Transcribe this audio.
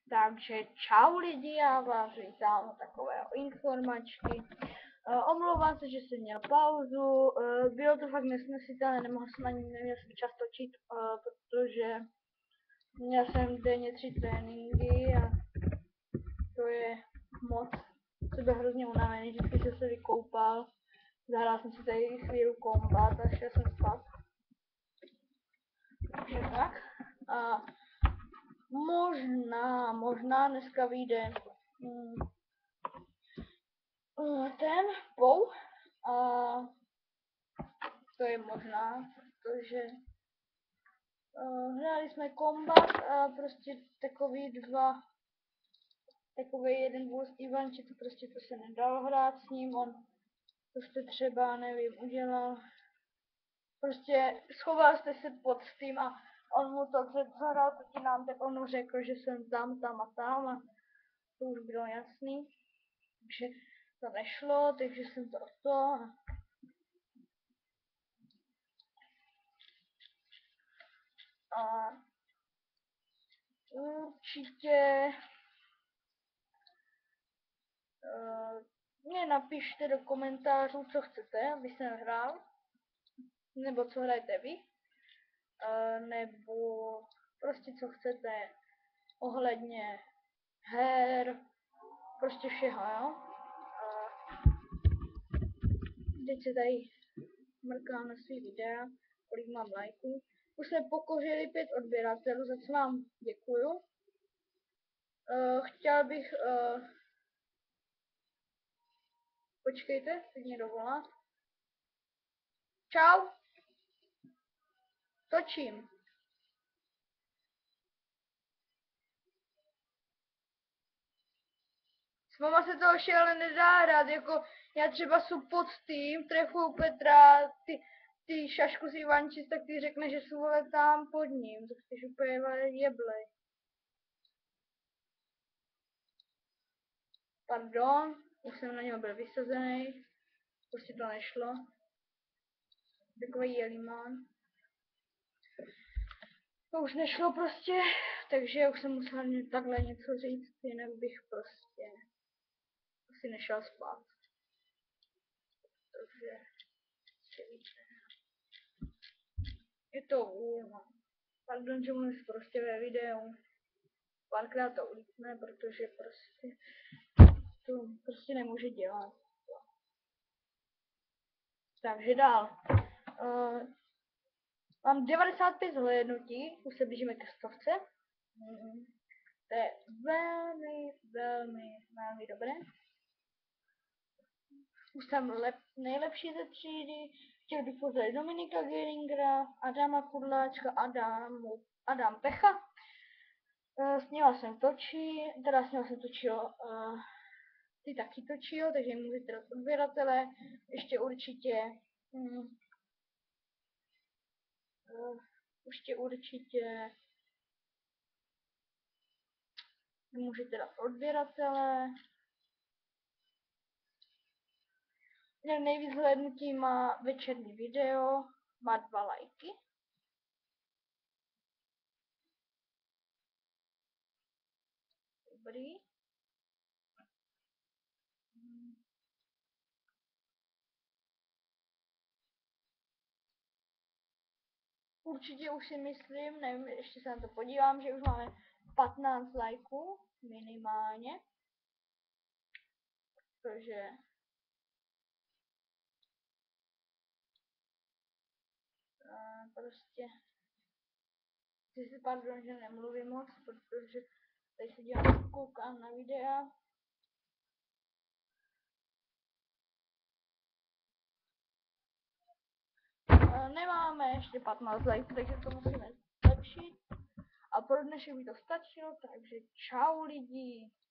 Takže čau lidi, já vás vítám u takového informačky. Omlouvám se, že jsem měl pauzu, bylo to fakt nesnesitelné, neměl jsem čas točit, protože měl jsem denně 3 tréninky a to je moc. Jsem byl hrozně unavený, vždycky jsem se vykoupal, zahrál jsem si tady chvíli kombat a šel jsem spát. Takže tak. A možná dneska vyjde ten pou a to je možná, protože hráli jsme kombat a prostě takový jeden vůz Ivanči, to prostě to se nedalo hrát s ním, on prostě třeba, nevím, udělal, prostě schoval jste se pod tím a on mu to zahrál proti nám, tak on mu řekl, že jsem tam a tam a to už bylo jasný, takže to nešlo, takže jsem to a určitě mě napište do komentářů, co chcete, aby jsem hrál, nebo co hrajete vy, nebo prostě co chcete ohledně her, prostě všeho, jo. Teď se tady mrkám na svý videa, kolik mám lajků. Už jsme pokořili 5 odběratelů, za co vám děkuju. Chtěl bych, počkejte, teď mě dovolá. Čau! Točím. S váma se to už ale nedá hrát, jako já třeba jsou pod tým, trefuju Petra, ty šašku z Ivančis, tak ty řekne, že jsou ale tam pod ním, tak jsi úplně jeblej. Pardon, už jsem na něho byl vysazený, prostě to nešlo. Takový jelimán. To už nešlo prostě, takže už jsem musel takhle něco říct, jinak bych prostě asi nešel spát. Takže je to pardon, že mluvím prostě ve videu. Párkrát to ulítne, protože prostě to prostě nemůže dělat. Takže dál. Mám 95 zhlédnutí, už se blížíme ke 100. To je velmi dobré. Už jsem nejlepší ze třídy. Chtěl bych pozdravit Dominika Geringera, Adama Kudláčka, Adam Pecha. S ním jsem točil, ty taky točil, takže můžete dát odběratele. Ještě určitě můžete dát odběratele. Nejvíc hlednutí má večerní video, má 2 lajky. Dobrý. Určitě už si myslím, nevím, ještě se na to podívám, že už máme 15 lajků minimálně. Protože prostě si pardon, že nemluvím moc, protože tady se dívám, koukám na videa. Nemáme ještě 15 lajků, takže to musíme zlepšit. A pro dnešek by to stačilo, takže čau lidi.